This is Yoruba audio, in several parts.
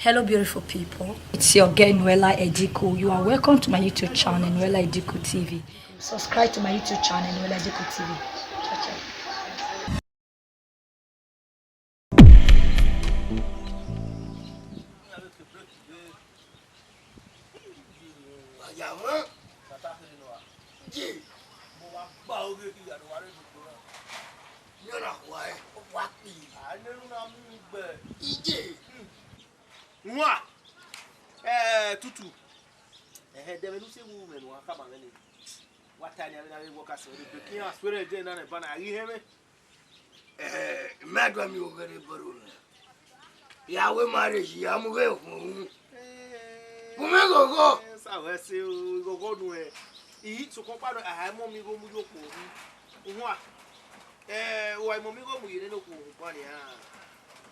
Hello beautiful people, it's your girl Noella Ediko. You are welcome to my YouTube channel Noella Ediko TV. Subscribe to my YouTube channel Noella Ediko TV. Ciao, ciao. Moi, tutu. There will say woman who come on. What time I work as a king, I swear again, and a banner. You hear me? Madam, you very good. Yeah, we married. I'm away from who go. So I say, we go nowhere. He to compare a high mommy go with your what? Why mommy go with you? One,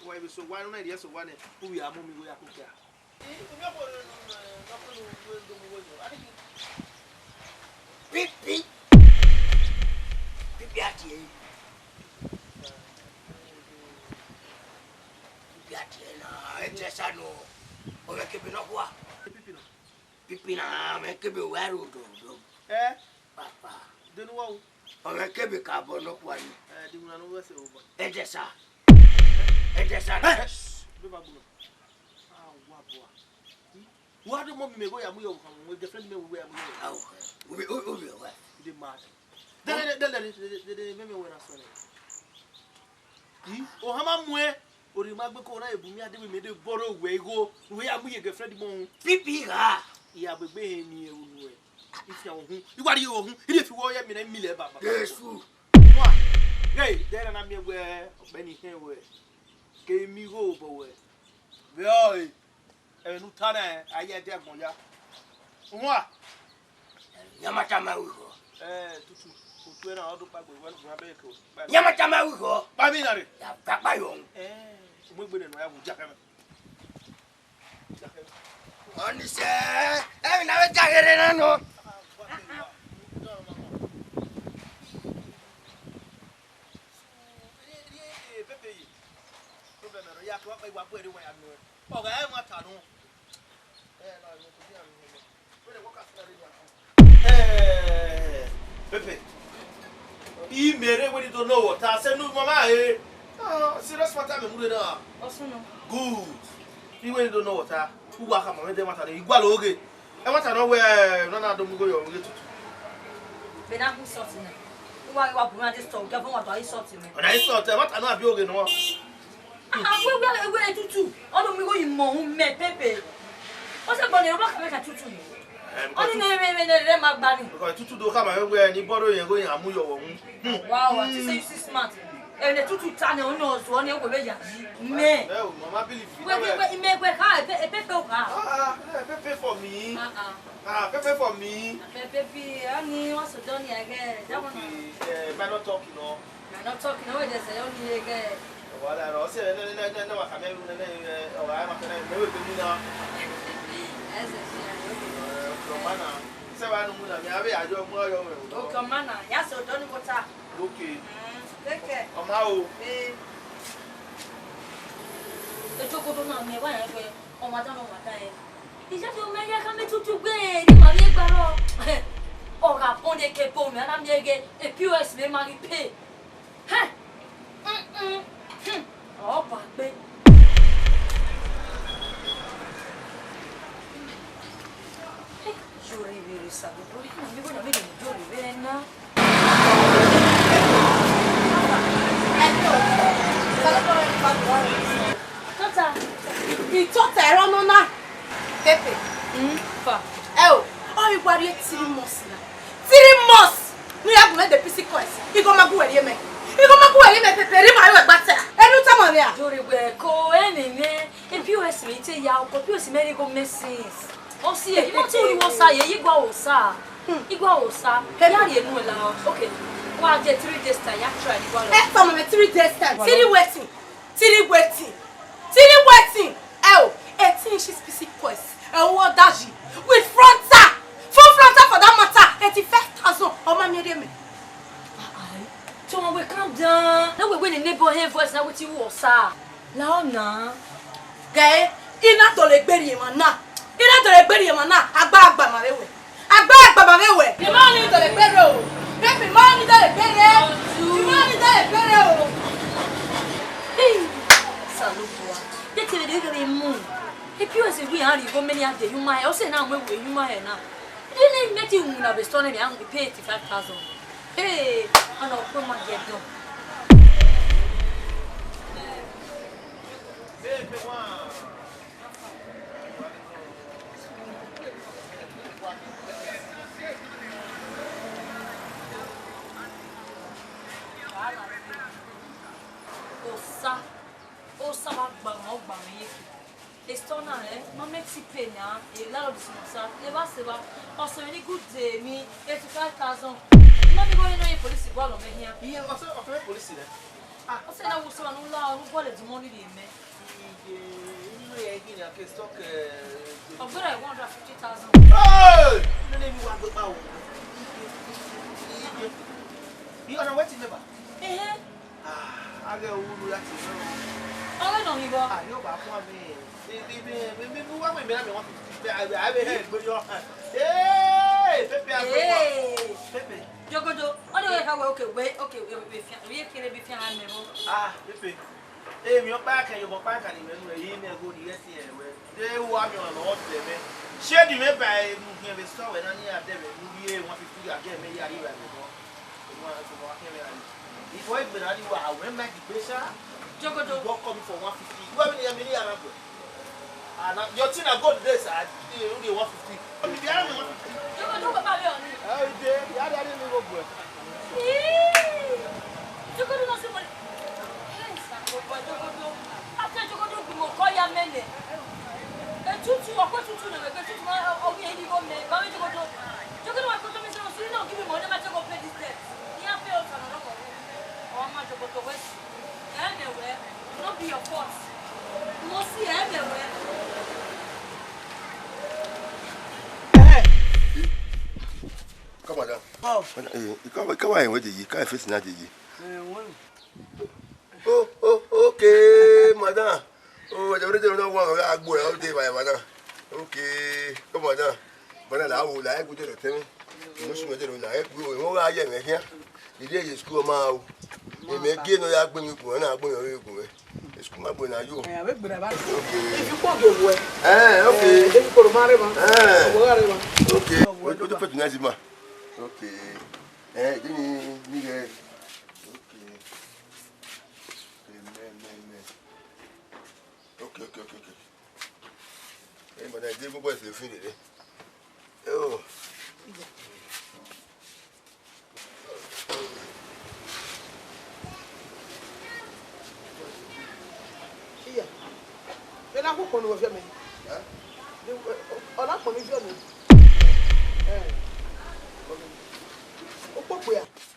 why we so one idea so one who we are mommy we are cooking. Pipi ati na ete no o me kebe no kwa pipi na me kebe waru do papa Then what? o me kebe ka bo no kwa ni The one who was over. ete sa na What do mommy go yamu with the friend me we are what the mad. Then me when I saw it. Oh, how much or you might be corner, we made a borrow way go, we are we a friend mon. pipi ha Yeah, but be me if you are you if you were a million baba. yes fool What? Hey, there and I'm here where Benny here where came me go over where. And Utana, I get there, Moya. What? Yamatama ugo To 2 hours back with 1 Rabeco. Yamatama ugo Babinari. ya papa yon We wouldn't have Jack. oni se na we jagere na no Pepe. He made it when you don't know what I said. No, Mama. Serious matter. Good. He when you don't know what I who work on my matter. You go okay. I want to know where none of them go. You're going to. Bena who sorting it? Who are you going to stop? Government what are you sorting it? And I thought, what I know be okay no. We tutu. All of me go in more me Pepe. What's the money? What can I tutu? Only name Magbani. Because tutu do come everywhere and you borrow you going and move your own. Wow, you say you smart. And the tutu tane on yours one year with me. No, Mama believe you. Wait, make car, Pepe car. Pepe for me. Pepe for me. Pepe, I mean, what's done again? That one. Man not talking, no. I'm not talking over there, say only again. Well, I don't say, no, I can't or I'm not going to be now. As a So I don't know. oh, come on, yes, so don't go to. Okay. Take care. Come out. The chocolate on me, why? Oh, Madame, is that your man? I come to bed. My neighbor. Oh, I put a cape on me, and I'm again a POS, me money pay. Huh? Oh, baby. Juri veri sabe, poi non mi voglio vedere Juri venna. Tata, il tota era nona. Pepe. fa. Oh, you guardi 3 months na. 3 months. No ya go the PC course. You go magu were me. You go magu were me Pepe, ri ma yo gbata. Enu ta mo me a. Juri we ko enene. E POS me te ya ko POS me go message. O si e, mo ti ori wo sa ye igwa o sa. Igwa o sa. Ya ri enu la. Okay. Wa je 3 days time ya try igwa lo. For me 3 days time. 3 waiting. 3 waiting. 3 waiting. Oh, 18 inches PC course. What daji with frontal. Full frontal for that matter. 85,000. Oh my me. So we calm down. Now we win the neighborhood voice now with you or sa. Now na. Guy, Ina to le gberi mana. Ina to le gberi mana. Agba marewe. Agba marewe. Imani to le gberi o. Pepe mani to le gberi. Imani to le gberi o. Salubwa. Dete le gele mu. E più se we ari go many ade you my o se na we you my na. Didn't make you na be store na be am pay 85,000. Hey, ana o ma get do. Osa va gba me yeke. Estona no make si pena e la lo disimusa. Le va se va. O so any good day me 85,000. No be go no e police go lo me hia. Iya, o fe police le. Ah, o se na wo so no la no go le di money dey me. You know you get a stock Ogbera 150,000. Hey! No let me wa go ba o. You on wetin me ba? Aga owuru láti so. Ọ̀rẹ́ no hibo. Yo ba fún mi. Bí wá me na me wọ́n fi abi he gbe yo. Pepe agbo. Pepe. Jogodo, o de we ka we okay we fi. We kere bi fi han me mo. Pepe. Mi o pa kan yo bo pa kan ni me nu yi me go di yesi e we. De wa mi on lo de me. Ṣé di me ba mu fi be so we na ni ade me nu bi 150 age me ya ri wa me mo. Mo wa ke me ra ni. Before I been ready, I went back to Pesha. Jogodo walk coming for 150. You have any million around? And your thing I go to this, I only 150. Jogodo baba be on. Oh, you did. You had any little boy. Jogodo no se mo. Yes, Jogodo. After Jogodo bi mo ko ya mene. E tutu o ko tutu na be tutu ma o bi eni go me. Ba me Jogodo. Jogodo wa ko to me se no no give me money ma take go pay this debt. Ya pay o sana no go. Oh my Jogodo we. Anywhere, not be your fault. You must see everywhere. Come on down. Oh. Come on, where you can't face that. Oh, okay, madam. Oh, the original no one I go all day by madam. Okay, come on down. But I would like to tell me. Muslim like go over here. The day is school now. You may get no yak when you go and I go away. It's come up when I do. If you go away. Okay. Then you go to marry. Okay. What the put Nazima? Okay. Then you get. Okay. Okay. Hey, but I didn't go to the field. Oh. Then I walk on with me. On up on his own.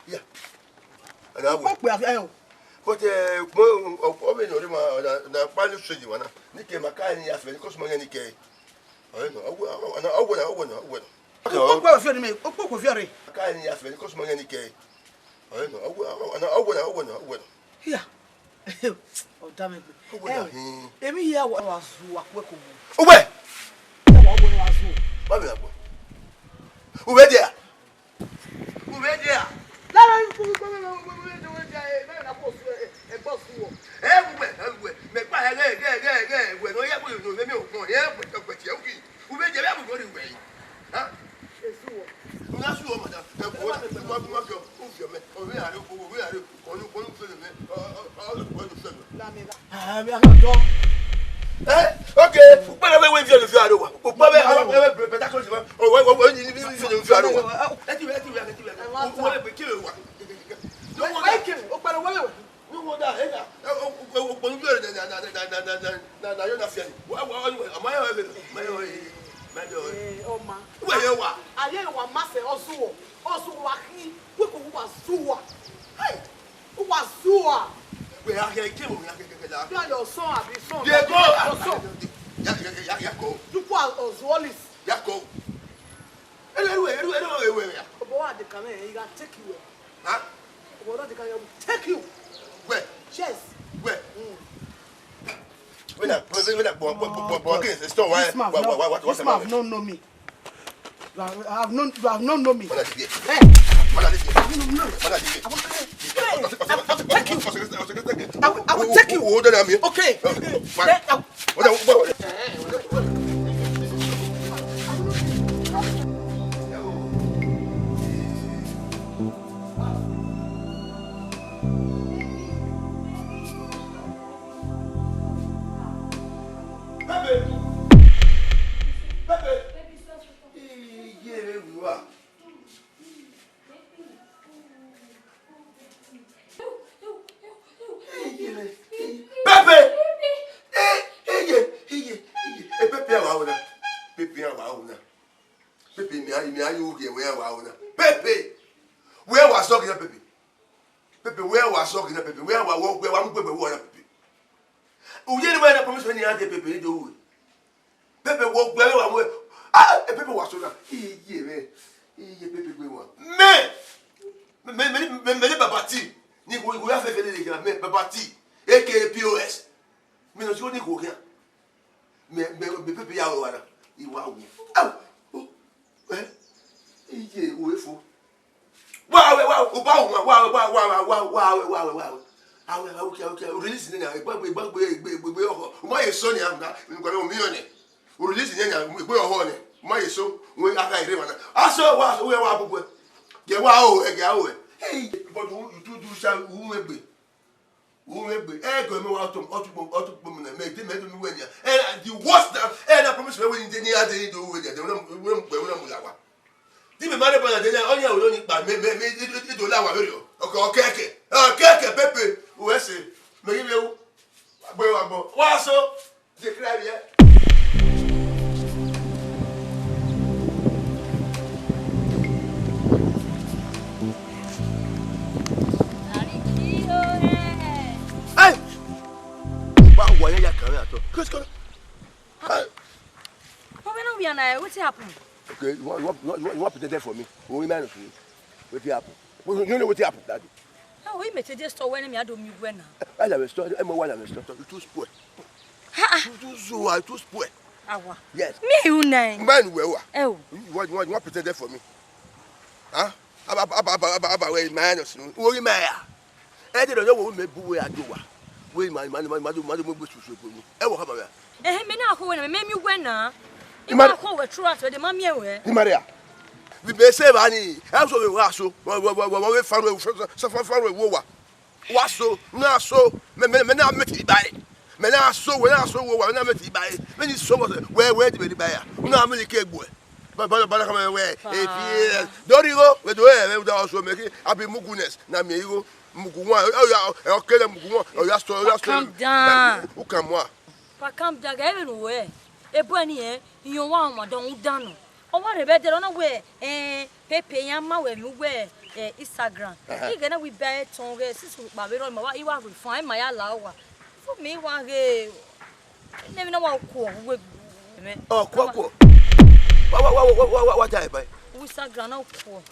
Yeah. And I walk with but open the final street one. Nicky Macani has been cosmo any cake. I don't know. I want. What for me? What for Fury? Macani has been cosmo any cake. I don't know. I want. Yeah. Oh, damn it. Emi here was work. Where? Who there? Everywhere. Make my head. When I have to make me who made the apple going away? Huh? That's you, madam. Okay, whenever we feel the Fiado, When I store why This man no know me. You have not known me. Hey! I will take you. Okay. Where was talking about Pepe? Pepe, where was talking about Pepe? Where was Pepe? Who didn't wear a promise when you had the Pepe? Do Pepe walk where I were. Ah, Pepe was so that he Pepe one. Me, Babati. We have a village, Babati, aka POS. Me, not only go here. Me, Pepe, you wow. Oh, wow, okay. Release it now. My son, I'm not going to million. Release it now. We go on. My son, we are like River. I saw what we are. Get wow, hey, but you do shall who may be. Who may be. Eh, go out to make them win ya. And the worst, and I promise you, when you didn't have to do with it, they will Dime mare bana de onya wo ni pa me do la wa lori o. Okay. Pepe, we say. Me give you agbe wa gbo. Wa so de cry here. Hey! Ba wo ya kan ato. Chris come. But when we are now, what's happening? Okay, you want to there for me? Who remind of you? What happened? You know what happened, Daddy? How we met just store when I do me when. I have a story. I'm one of the story. You too spoil. You too spoil. Yes. Me who name? Man, where? Oh. You want to pretend there for me? Huh? About where man or soon. Who remind? I didn't know what we may do. We my man, my mother, move to you. I will have a. Eh, me now who and me when you might call a trust with the mammy away. Maria. We may save any. I'm so we so. We found suffer war. Was so, not so. Men are met by. Men are so, we are so, we are not met by. Many so where did we buy? No, I'm really cake boy. But come away. Don't you go? We do it. We also make it. I'll be Mugunes. Now me you. Muguwa. Oh, yeah. Okay, Muguwa. Oh, yes, to calm down. Who come what? But come down everywhere. A bunny, you want my don't done. Oh, what a better on a way. Pepe, Yama, where you wear Instagram. You're gonna be bad tongue, sister, but we don't know what you are. We find my allow. For me, one day, never know what cool. Oh, cool. What I buy? Instagram,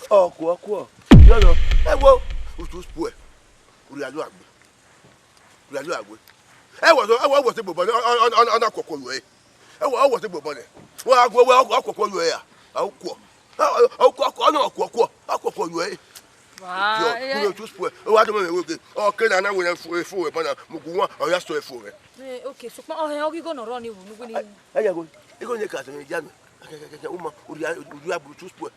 oh, cool. No. I will. Who's too spoil? We are doing. I was able on a cocoa way. I was able to well, I'll call you here. I'll call. I'll call you away. Wow, too spoil. Oh, I don't know. Oh, can I win for a fool upon a Muguwa or just to a fool? Okay, so how are you going to run you? I go. You're going to cut me, Jan. You have to spoil.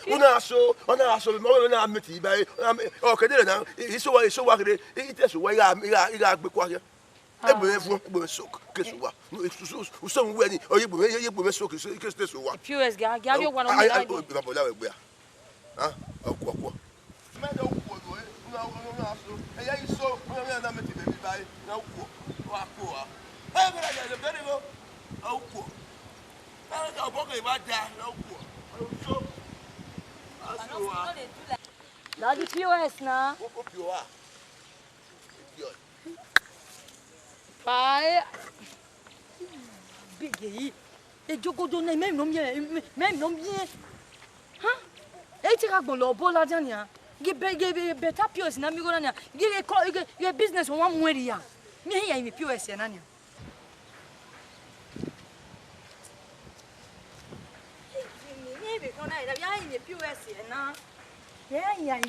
Una so, I'm met by. Okay, now it's so ugly. It is why I got because everyone soak. Somewhere, or you will soak this one. Pure guy, you want I go to huh? Oh, Daddy POS now. Bye. Big. Et Joko donne même non bien. Hein? Et tu as bon le bol là dernier. Give better POS na mi go na. Give business one more ya. Me here me POS ya na. Yeah, in the POS now. Yeah.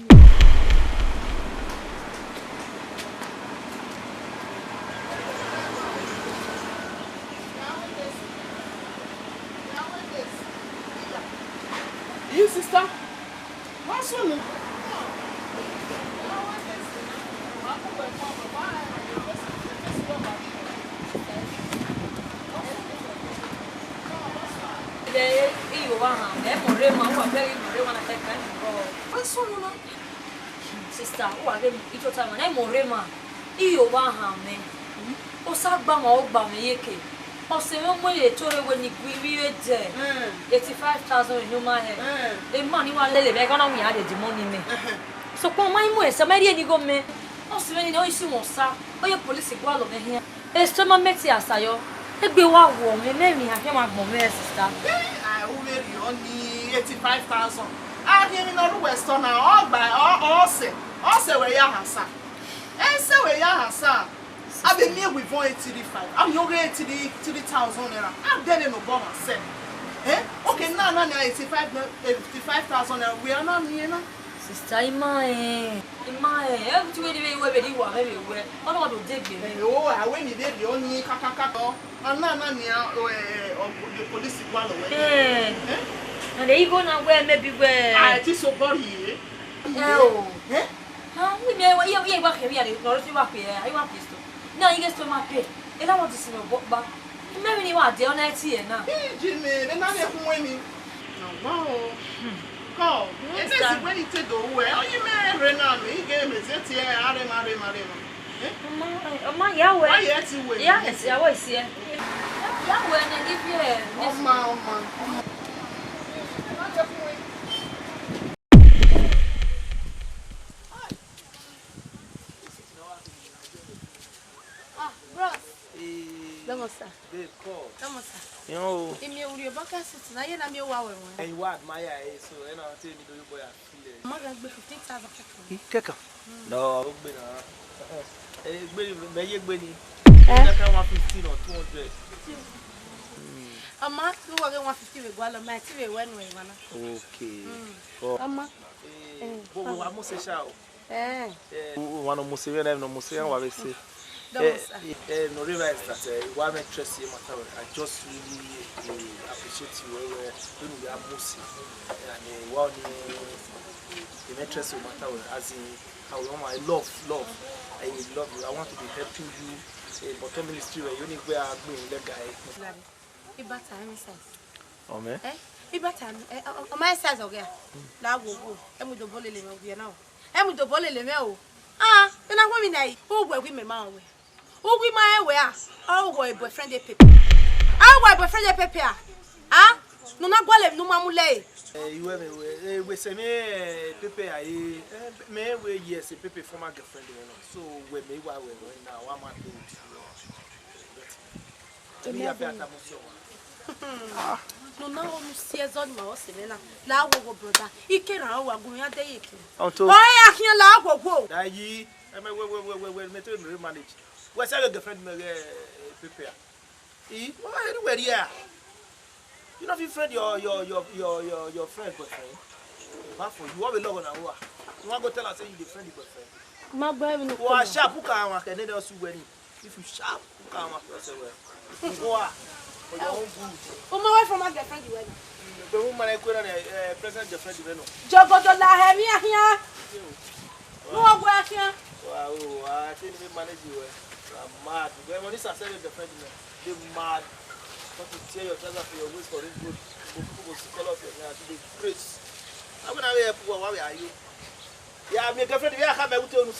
You sister? What's on? Sister, who are getting each other? I'm Morema. You are me. Osagba, Ogba, Yeke. Or say, no money, told when you give 85,000 in my head. The money was little, they're gonna be added the money. So, come my way, somebody and you go me. Also, when you know you see more, sir, or your police go over here. It's to my Metia, Sayo. It be what woman, maybe I came out from my sister. I only 85,000. I didn't know the Western all by all say where you have some. And say where you have some. I've been here with 185. I'm your 80,000. I'm dead in Obama said. Eh? Okay, now 85,000. We are not near. Sister, every way you are everywhere. I don't want to dig you. Oh, I went in there, the only cacacato. And now the police is one away. And there you go now, where maybe where I just so body. Oh, eh? How we may work here, not you up here. I want this to. Now you get to my pay. And I want to see your book back. Maybe you are the only here now. Jimmy, then I have winning. No, oh, it is when you take the way. Oh, you may run he gave me that here. I My Yahweh. Why yet you win? Yes, I was here. Yahweh, and if you Oh, man. Vamos lá. Vamos lá. Yo. E meu uri banca sit na ye na me wa we won. Hey, what my eye so and I'll tell you do boy feel. Ma ga gbe 15,000 Keka. No, gbe na. Gbe ye gbe ni. That can 150 or 200. Ama no wa ga 150 we gwa lo ma ti we wen we wana. Okay. Ama Bo wa mo se sha o. One of Muslim and no Muslim, what we say. No realize that one interest in matter. I just really appreciate you when we are Muslim and one interest in matter as in how I love. I love you. I want to be helping you. But ministry where you need where I'm going, that guy. Ibata me size. Oh man. Ibata my size okay. La go. Emu do bole le me now. Emu do bole le me o. Ah, then I want me na. Who go with me man we. Who we my we ah. Oh go boyfriend dey paper. Ah go boyfriend dey paper. Ah? No na gwale no mamule. You have we say me paper I me we yes paper former girlfriend so we me why we now one man do. Me have that emotion. No na o si ezod ma o se me na la agwo brother ike ran o agun ya dey ike Onto o ya kian la agwo da yi we me to manage we say your girlfriend me prepare why anywhere here you not friend your friend boyfriend but for you want be love na wa you want go tell us say you dey friend your boyfriend ma gba mi no wa sharp ka wa can dey also wedding if you sharp ka wa say well go for your own good. O ma wife from my girlfriend the wedding. The woman I could present girlfriend the Jogodo la he mi ahia. No go ahia. Wow, I think we manage you. I'm mad. When this is the girlfriend, they mad. Want to tear your trousers for your waist for this good. People will call off your hair to the grace. I'm gonna be poor. Why are you? Yeah, my girlfriend. We are coming to you.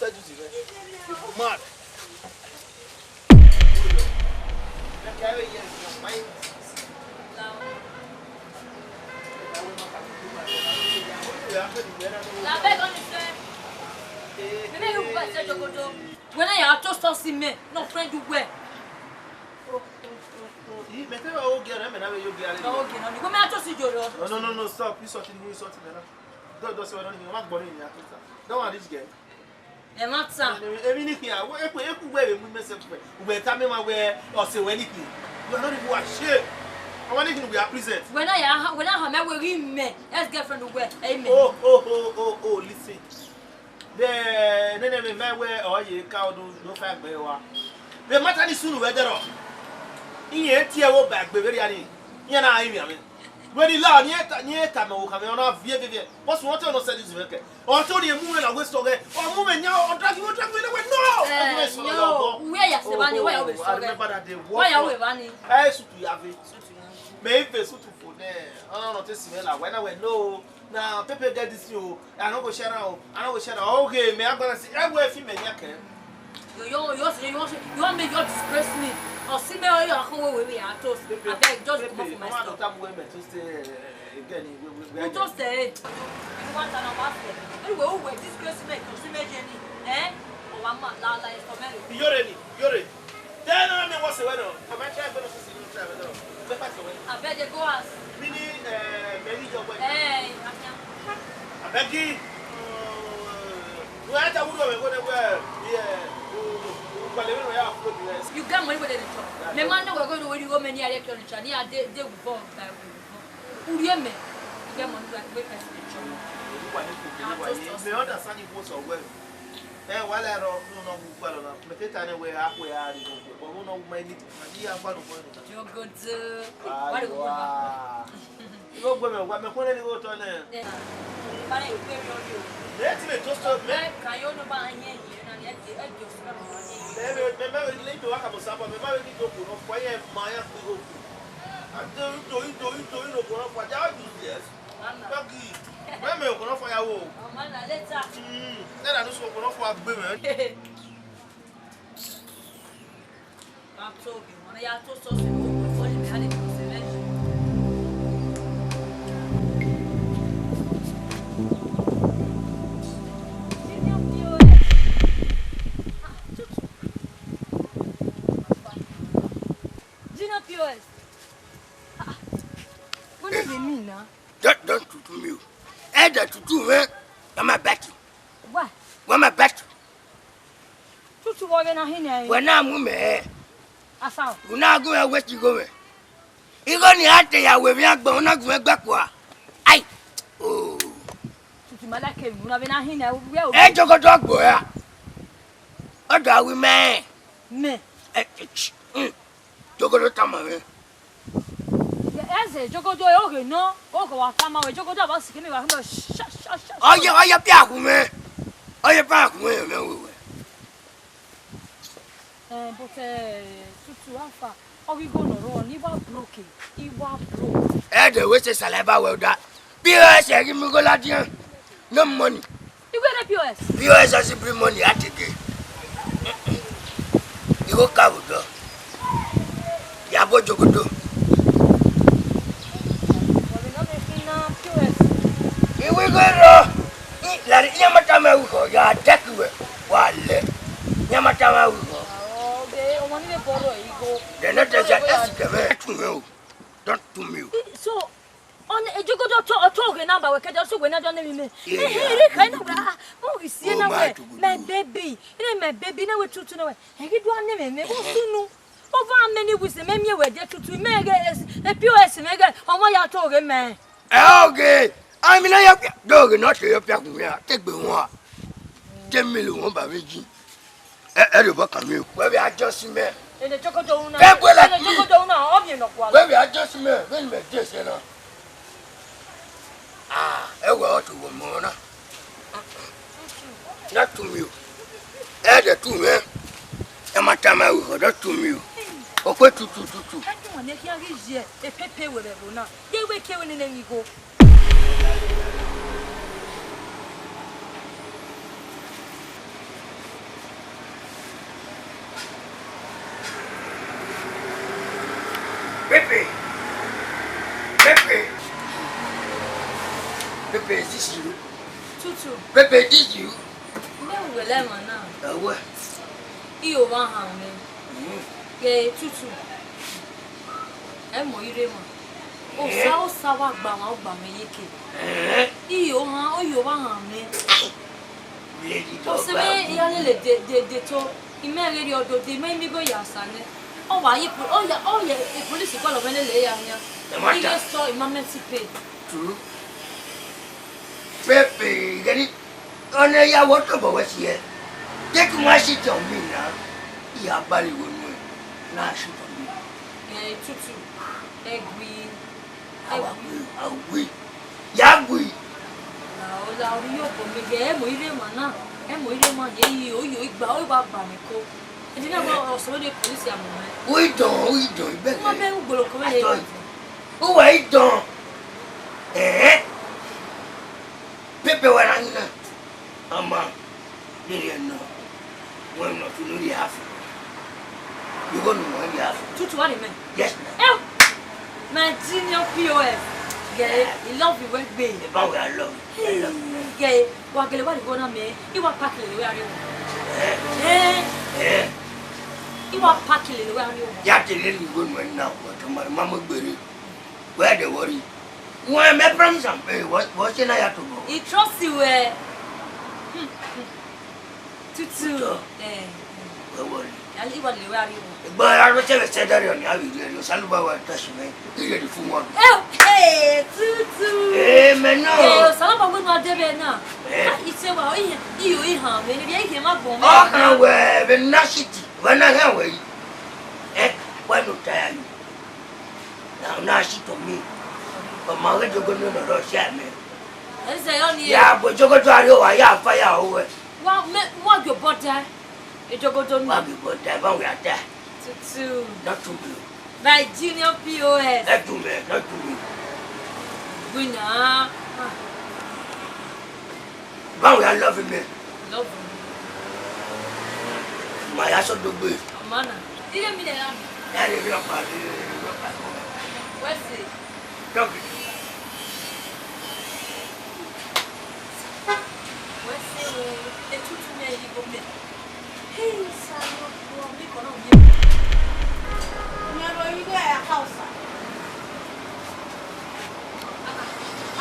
You're mad. When I just saw me, no friend you wear. No, stop. You sorting. Don't say I'm not born in here. Don't want this girl. I'm not some. Every here, we mess up. We tell me my way or say anything. You're not even ashamed. I want him to be present. When I have me, ex-girlfriend where? Amen. Oh, listen. The name me where or you cow do no fact be wa. The matter is soon weather off. In here tear wo back be very ani. Yana I mean. When the law near time will come on off via. What's what on said this worker? Or told you moving away so or moving now or dragging away. No, where you say why always I remember that they why are we running? I should have it. Maybe so to for there. Oh, not this smell. When I went no. Now, people get this you. I don't go share out. I don't go share out. Okay, me I'm gonna see. I will feel me. You want me to disgrace me? Or see me or you are home we are toast. I beg just come off my stuff. To stay again. We just stay. You want an ambassador? Anyway, who will disgrace me? To see me, Jenny? Eh? Oh, I'm not loud like for me. You're ready. Then I mean, what's the weather? I'm actually going to see you travel. I bet you go ask. Mini, Mary, your way. Hey, I beg you. Where the woman go to wear? Yeah. You got money with the top. The man we're going to win you many electronic and yeah, they will fall back. Who you me? You get money like wait me understand you was well. Eh, while I don't know well enough. But it anyway, halfway are you but who know my idea one of you're good. What do you want? You go women, what me when you go to an end. Let me just stop me. Can you know buy here and yet the egg you smell? Remember, we need to work about something. Remember, we need to go for a Maya to go. I'm doing what I do, yes. When we go for your wall. Then I just go for a women. I'm talking. When I told us to go for the honey. What does it mean now? Don't to me. Either to do me, I'm a battle. What? I'm a battle. Tutu wa na hina. When I'm woman, Asa. you now go and where you go. You go near the ya we be agbo na go gbakwa. Ai. Oh. Tutu malake mu na be na hina we o. E jogo dogbo ya. Oda we me. Me. Jogo do tamame. Eze jogo do e oge no. O ko wa kama we jogo do ba sikini wa hamba sha. Oye pia ku me. Oye pa ku me we. But tutu afa. We go no run. Iwa broke. The way say saliva well that. POS give me go ladian. No money. You get a POS? POS has bring money at again. You go cover do. Ya bo jogodo. We no making POS. You will go. La nyamata ma uko ya take we. Wale. Nyamata ma uko. Okay, o money me borrow e go. The not just to me. Don't to me. So on a jogo talk number we can also when I don't me. Hey, kind of oh, we see now my baby. My baby now we tutu now. He do an me sunu. Over many with the meme we there to mega a POS mega on what you talk man. Okay. I mean I dog not your take me one. 10 million by me. Everybody come here. Where we adjust me. In the chocolate now. Where we adjust me. When we just you know. I go to woman. Not to me. The two men. And my time I will go to me. Okay, to. I don't want to hear a pepe whatever now. They were killing in any go. Pepe, is this you? Tutu. Pepe, did you? No, we'll let one now. What? You want me? Yeah, Tutu. I'm more you. Oh, Sawa Bama, Yeke. You want me? Lady, oh, say, young lady, they told him, married your daughter, they made me go, Yasan. Oh, why you put? Oh yeah. The police is calling when they lay on you. You saw emergency pay. True. Pepe, get it? On a ya what about what's here? Take my shit on me now. Ya bali won't now shoot on me. Yeah, tutu. Egui. Agui. Yagui. Now, you open the game, we didn't want and we didn't want you bow about Bamico. And you know, also the police. We don't, bet. My man will go away. Oh, I don't. Eh? Pepe, what I'm not. Ama, didn't know. Well, not to know the half. You go to know the half. 2 to 1 man. Yes, Oh, my senior POF. Yeah, he love you when baby. the power I love. I love you. Yeah, what can you go on me? You want packing the way are you? Eh? You want packing the way are you? You have to let me go now, but my mama buried. Where they worry? Why am I promise? What's in I have to go? He trusts you, Tutu. Don't worry. I'll leave on the way are you? But I don't ever said that on the video. Saluba touch me. You get the full one. Oh, hey, Tutu. Eh, man, no. Salama will not debe now. It's a well, you in harm, and if you came up on Oh, no, where the nasty. When I have way. Eh, why not tell you? Now, nasty to me. But my little good no Russia, man. I say only. Yeah, but you go to I have fire over. What your butter? It's your good on Bobby, but that one we are there. Tutu. Not to me. My junior POS. Not to me, not to me. Winner. But we are loving me. Love My ass of the way. Mana. Didn't mean that. That is your party. What's it? Talk. What's it? The tutu me you go me. Hey, son, me kono me. Nyaro you go a house.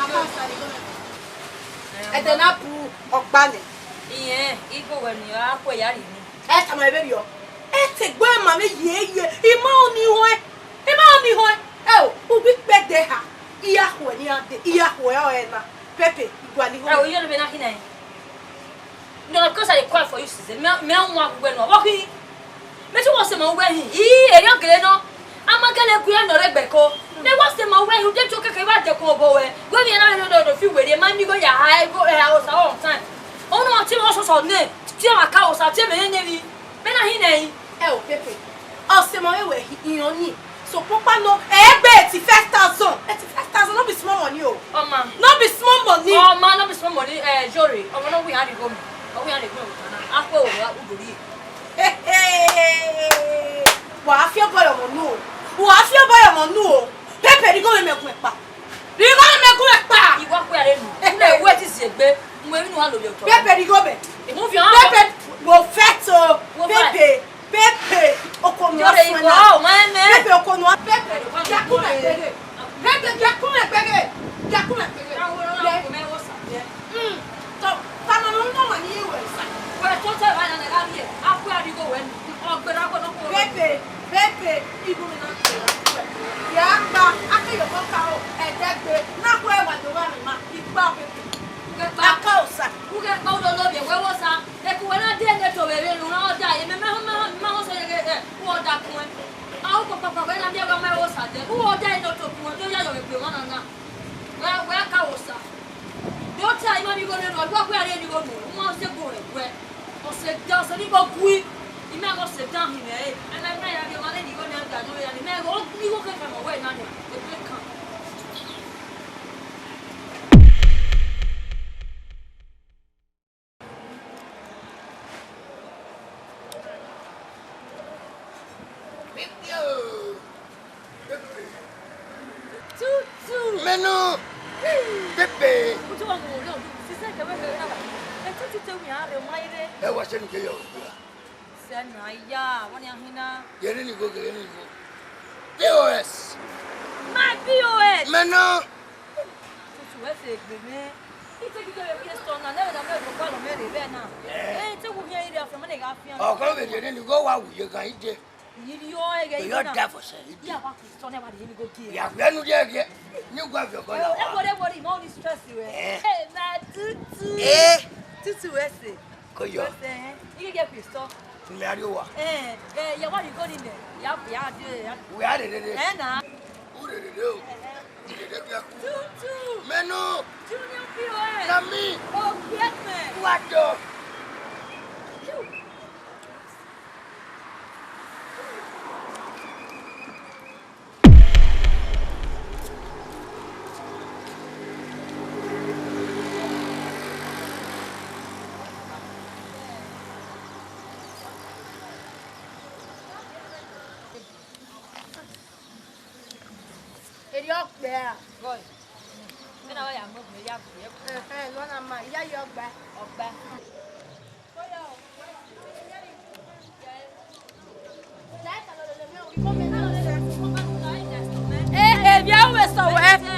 A house ni go. E de na pu ogbale. Yeah, igo when you are kwa yari ni. E ta ma be yo. E te gbo ma me ye. I ma oni ho. E ma oni ho. E o bi pe de ha. Iya ho ni ade. Iya ho e na. Pepe igwali ho. Oh, you no be na kina. No, of course I call for you, sister. Me want go no. Walking. Me to was my way. Eri ogele no. Amagale ku ya no Rebecca. Me was my way. You dey choke ke ba de ko bo we. Go me na no fi we dey man go ya high go house all time. Oh no, ti mo so ne. Ti ma ka o sa ti me ne bi. Me na hin nei. E o Pepe. O se mo we iyan ni. So papa no egbe 85,000. 85,000 no be small money o. Oh man. No be small money. Oh man, no be small money. Jori. Oh no we had it go. Oh we had it go. Apo o udori. Wa fi boyo mo nu o. Wa fi boyo mo nu o. Pepe ri go me kun pa. Ri go me kun pa. Iwa pe are nu. Na we ti se gbe. Mo inu wa lo le to. Pepe ri go be. Mo fi an. Pepe wo feto. Pepe okonu Jori igo o ma me. Pepe okonu Pepe. Jakuna pege. Pepe jakuna pege. Jakuna pege. Ko me wo sa. So tama no ma ni we sa. We to te ba na ga ri. Apo ari go we. O gbe ra ko no ko. Pepe ibu mi na ya pa akeyo ko ka o edegbe na ko e wa do wa mi ma igba Pepe. Aka osa. Uge pa do lo bi we wo sa. E ku we na de ne to be be lu na o da ye me ma ho so ye ge wo da kun e. A o ko papa we na bi ga ma wo sa de. Wo da no to kun to ya yo pe mo na na. We aka osa. Do ta ima mi go ne no gba pe are ni go no. Mo se go re we. O se da so ni go gui. Ime go se dan hi me. E na na ya bi ma le ni go na da no ya ni me go ni go ke ka mo we na ni. E pe kan. Menu. Pepe. Utu wa mo lo. Sise ke we ke na ba. E tutu te mi are mo ire. E wa se ni ke yo. Se na ya, woni ahina. Yere ni go, yere ni go. POS. My POS. Menu. Tutu we se gbe me. Ite ki ke we store na na me go kwa lo me re be na. Te wo hia ire afema na ga afia. O ko be yere ni go wa wu ye kan ije. You're there for say. Yeah, what is Tony about him go kill? Yeah, when you get you go your Well, everybody more stress you. Hey, man, tutu. Tutu we say. Go your. You get pissed off. Me are you wa. Yeah, what you got in there? Yeah, We are it. na. Who did it do? Tutu. Menu. Junior POS. Na me. Oh, get me. What do? Eri ọgbẹ a. Boy. Me na wa ya mo me ya ku. Lọ́nà máa ìyá yọ ọgbẹ. Ọgbà. Bia wo sọ wẹ.